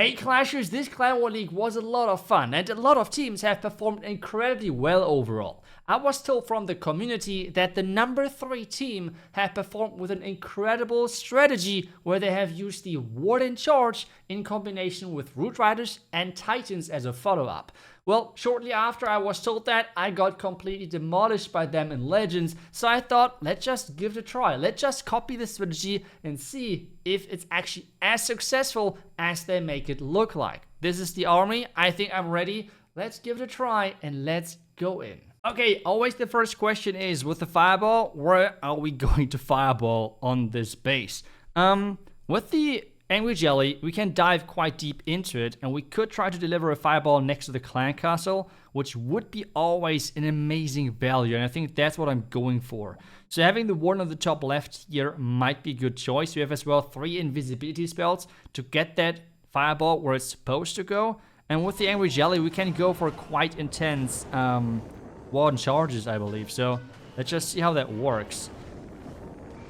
Hey Clashers, this Clan War League was a lot of fun and a lot of teams have performed incredibly well overall. I was told from the community that the number 3 team have performed with an incredible strategy where they have used the Warden Charge in combination with Root Riders and Titans as a follow-up. Well, shortly after I was told that, I got completely demolished by them in Legends, so I thought, let's just give it a try. Let's just copy the strategy and see if it's actually as successful as they make it look like. This is the army. I think I'm ready. Let's give it a try and let's go in. Okay, always the first question is, with the fireball, where are we going to fireball on this base? With the Angry Jelly, we can dive quite deep into it, and we could try to deliver a fireball next to the clan castle, which would be always an amazing value, and I think that's what I'm going for. So having the warden on the top left here might be a good choice. We have as well 3 invisibility spells to get that fireball where it's supposed to go, and with the Angry Jelly, we can go for quite intense warden charges, I believe. So let's just see how that works.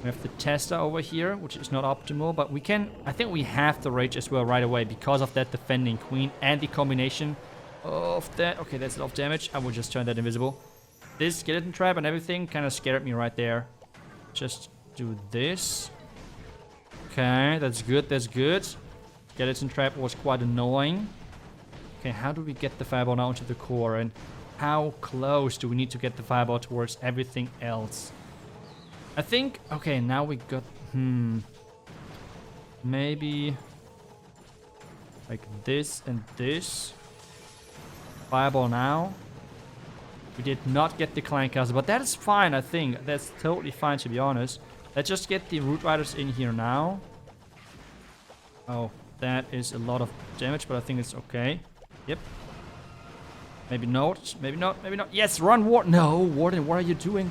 We have the tester over here, which is not optimal, but we can, I think we have to rage as well right away because of that defending queen and the combination of that. Okay, that's a lot of damage. I will just turn that invisible. This skeleton trap and everything kind of scared me right there. Just do this. Okay, that's good, that's good. Skeleton trap was quite annoying. Okay, how do we get the fireball now into the core, and how close do we need to get the fireball towards everything else? I think, okay, now we got, maybe like this and this. Fireball now. We did not get the clan castle, but that is fine, I think. That's totally fine, to be honest. Let's just get the Root Riders in here now. Oh, that is a lot of damage, but I think it's okay. Yep. Maybe not, maybe not, maybe not. Yes, run, Warden. No, Warden, what are you doing?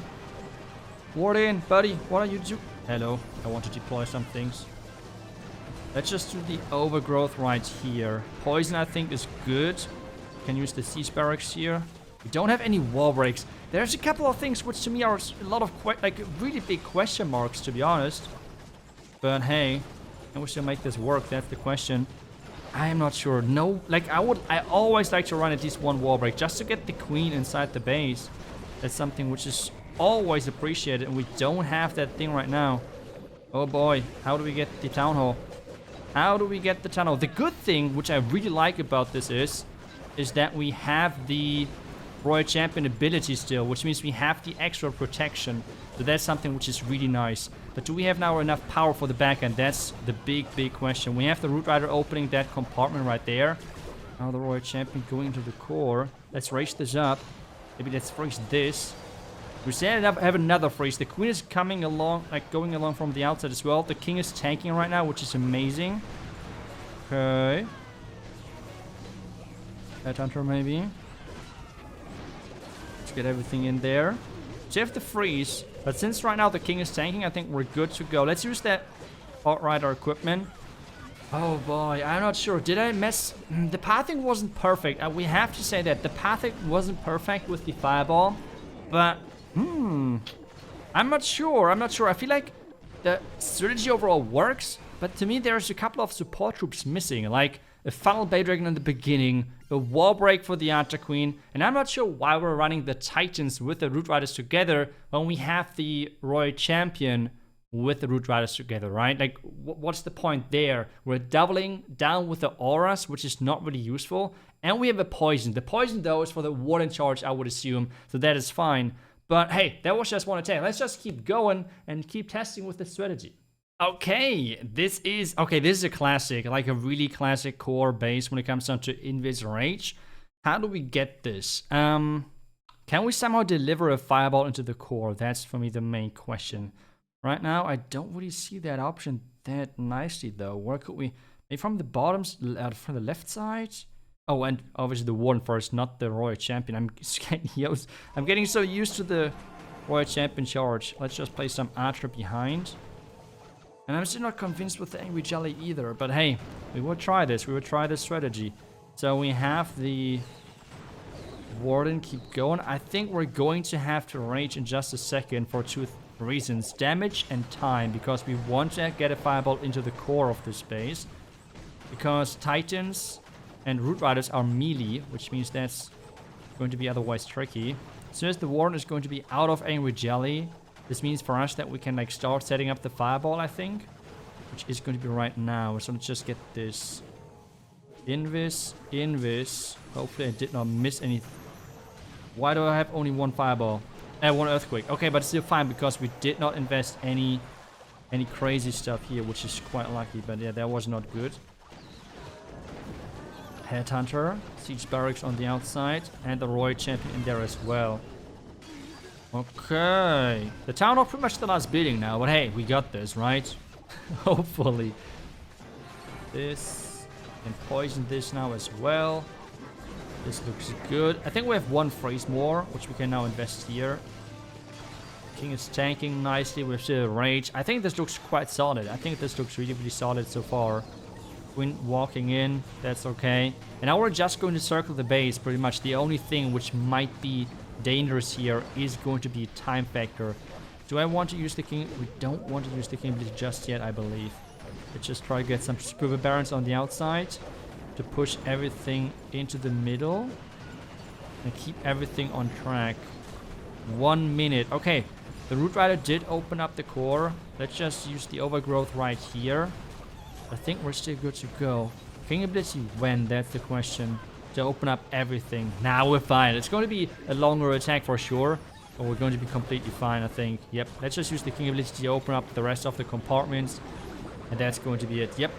Warden, buddy, what are you doing? Hello, I want to deploy some things. Let's just do the overgrowth right here. Poison, I think, is good. Can use the siege barracks here. We don't have any wall breaks. There's a couple of things which to me are a lot of like really big question marks, to be honest. But hey, can we still make this work? That's the question. I am not sure. No, like I always like to run at least one wall break just to get the queen inside the base. That's something which is always appreciated, and we don't have that thing right now. Oh boy, how do we get the town hall? How do we get the town hall? The good thing, which I really like about this is that we have the Royal Champion ability still, which means we have the extra protection. So that's something which is really nice. But do we have now enough power for the backend? That's the big question. We have the Root Rider opening that compartment right there. Now the Royal Champion going into the core. Let's raise this up. Maybe let's freeze this. We still have another freeze. The queen is coming along, like going along from the outside as well. The king is tanking right now, which is amazing. Okay. Headhunter maybe. Let's get everything in there. So you have the freeze. But since right now the king is tanking, I think we're good to go. Let's use that Rider equipment. Oh boy, I'm not sure. Did I mess? The pathing wasn't perfect. We have to say that. The pathing wasn't perfect with the fireball. But I'm not sure. I feel like the strategy overall works, but to me there's a couple of support troops missing, like a funnel Bay Dragon in the beginning, a wall break for the Archer Queen, and I'm not sure why we're running the Titans with the Root Riders together when we have the Royal Champion with the Root Riders together, right? Like, what's the point there? We're doubling down with the auras, which is not really useful, and we have a poison. The poison, though, is for the Warden Charge, I would assume, so that is fine. But hey, that was just one attack. Let's just keep going and keep testing with the strategy. Okay, this is a classic, like a really classic core base when it comes down to Invis Rage. How do we get this? Can we somehow deliver a fireball into the core? That's for me the main question. Right now, I don't really see that option that nicely though. Where could we? Maybe from the bottoms, from the left side? Oh, and obviously the Warden first, not the Royal Champion. I'm getting so used to the Royal Champion charge. Let's just play some Archer behind. And I'm still not convinced with the Angry Jelly either. But hey, we will try this. We will try this strategy. So we have the Warden keep going. I think we're going to have to rage in just a second for 2 reasons. Damage and time, because we want to get a fireball into the core of this base. because Titans and Root Riders are melee, which means that's going to be otherwise tricky. As soon as the Warden is going to be out of Angry Jelly, this means for us that we can like start setting up the Fireball, I think, which is going to be right now. So let's just get this Invis. Hopefully I did not miss any. Why do I have only one Fireball? One Earthquake. Okay, but it's still fine because we did not invest any crazy stuff here, which is quite lucky. But yeah, that was not good. Headhunter, Siege Barracks on the outside, and the Royal Champion in there as well. Okay. The Town Hall pretty much the last building now, but hey, we got this, right? Hopefully. This. And poison this now as well. This looks good. I think we have one freeze more, which we can now invest here. King is tanking nicely with the Rage. I think this looks quite solid. I think this looks really, really solid so far. Queen walking in, that's okay. And now we're just going to circle the base, pretty much. The only thing which might be dangerous here is going to be time factor. Do I want to use the King? We don't want to use the King Blitz just yet, I believe. Let's just try to get some Squiver Barons on the outside to push everything into the middle and keep everything on track. 1 minute. Okay, the Root Rider did open up the core. Let's just use the Overgrowth right here. I think we're still good to go. King Ability when? That's the question. To open up everything. Now we're fine. It's going to be a longer attack for sure. But we're going to be completely fine, I think. Yep. Let's just use the King Ability to open up the rest of the compartments. And that's going to be it. Yep.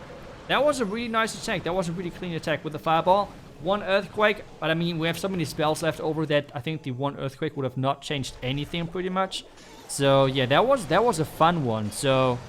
That was a really nice attack. That was a really clean attack with the Fireball. One Earthquake. But I mean, we have so many spells left over that I think the one Earthquake would have not changed anything pretty much. So yeah, that was a fun one. So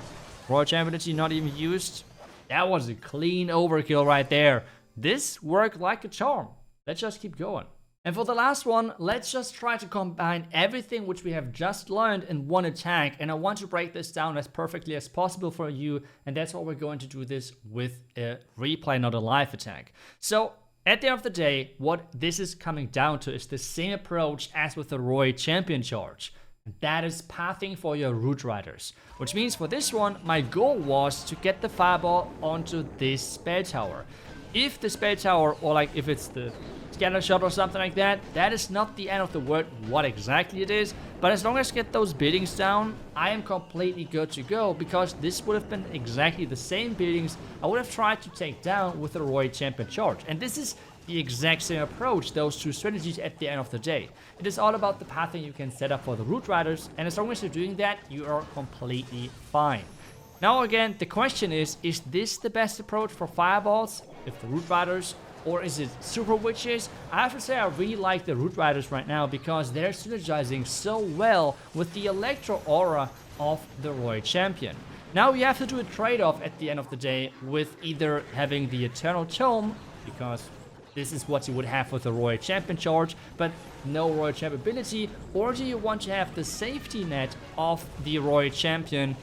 Royal Champion Ability not even used. That was a clean overkill right there. This worked like a charm. Let's just keep going. And for the last one, let's just try to combine everything which we have just learned in one attack. And I want to break this down as perfectly as possible for you. And that's why we're going to do this with a replay, not a live attack. So at the end of the day, what this is coming down to is the same approach as with the Royal Champion charge. That is pathing for your Root Riders. Which means for this one, my goal was to get the Fireball onto this spell tower. If the spell tower, or like if it's the scatter shot or something like that, that is not the end of the world what exactly it is. But as long as I get those buildings down, I am completely good to go. Because this would have been exactly the same buildings I would have tried to take down with the Royal Champion charge. And this is the exact same approach, those two strategies at the end of the day. It is all about the pathing you can set up for the Root Riders, and as long as you're doing that, you are completely fine. Now again, the question is this the best approach for Fireballs, if the Root Riders, or is it Super Witches? I have to say I really like the Root Riders right now because they're synergizing so well with the Electro Aura of the Royal Champion. Now you have to do a trade-off at the end of the day with either having the Eternal Tome, because this is what you would have with the Royal Champion charge, but no Royal Champion ability, or do you want to have the safety net of the Royal Champion,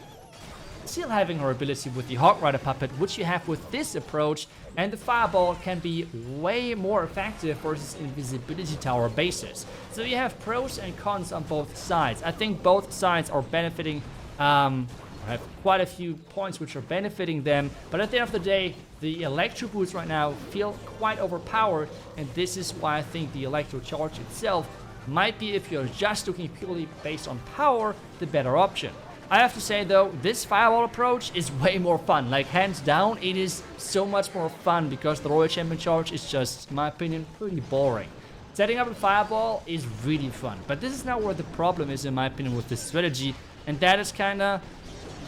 still having her ability with the Hog Rider puppet, which you have with this approach, and the Fireball can be way more effective versus Invisibility Tower bases. So you have pros and cons on both sides. I think both sides are benefiting, have quite a few points which are benefiting them, but at the end of the day, the Electro Boots right now feel quite overpowered, and this is why I think the Electro Charge itself might be, if you're just looking purely based on power, the better option. I have to say though, this Fireball approach is way more fun. Like hands down, it is so much more fun because the Royal Champion charge is just, in my opinion, pretty boring. Setting up a Fireball is really fun, but this is not where the problem is, in my opinion, with this strategy, and that is kinda,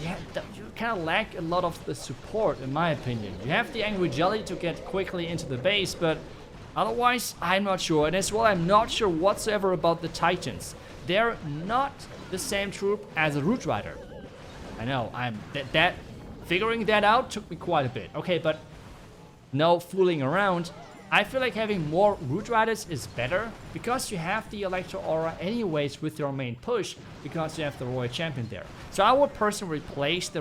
yeah, you kind of lack a lot of the support, in my opinion. You have the Angry Jelly to get quickly into the base, but otherwise, I'm not sure. And as well, I'm not sure whatsoever about the Titans. They're not the same troop as a Root Rider. I know, figuring that out took me quite a bit. Okay, but no fooling around. I feel like having more Root Riders is better because you have the Electro Aura anyways with your main push, because you have the Royal Champion there. So I would personally replace the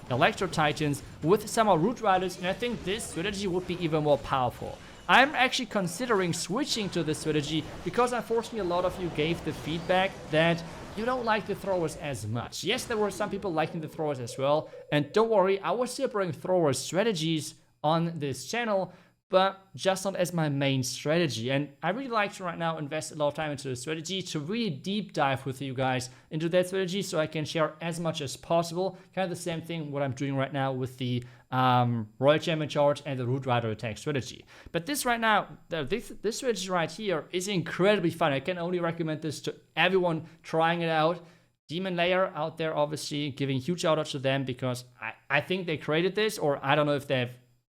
Electro Titans with some more Root Riders, and I think this strategy would be even more powerful. I'm actually considering switching to this strategy because unfortunately a lot of you gave the feedback that you don't like the throwers as much. Yes, there were some people liking the throwers as well, and don't worry, I will still bring thrower strategies on this channel, but just not as my main strategy. And I really like to right now invest a lot of time into the strategy to really deep dive with you guys into that strategy so I can share as much as possible. Kind of the same thing what I'm doing right now with the Royal Champion Charge and the Root Rider attack strategy. But this right now, this strategy right here is incredibly fun. I can only recommend this to everyone trying it out. Demon Layer out there, obviously, giving huge shout outs to them because I think they created this, or I don't know if they've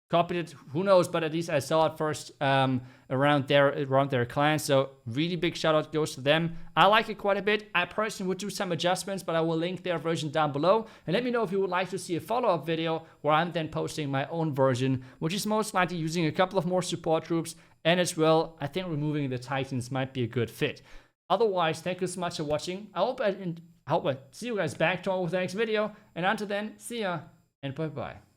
copied it, who knows, but at least I saw it first around their client, so really big shout out goes to them. I like it quite a bit. I personally would do some adjustments, but I will link their version down below, and let me know if you would like to see a follow-up video where I'm then posting my own version, which is most likely using a couple of more support troops, and as well, I think removing the Titans might be a good fit. Otherwise, thank you so much for watching. I hope I see you guys back tomorrow with the next video, and until then, see ya, and bye-bye.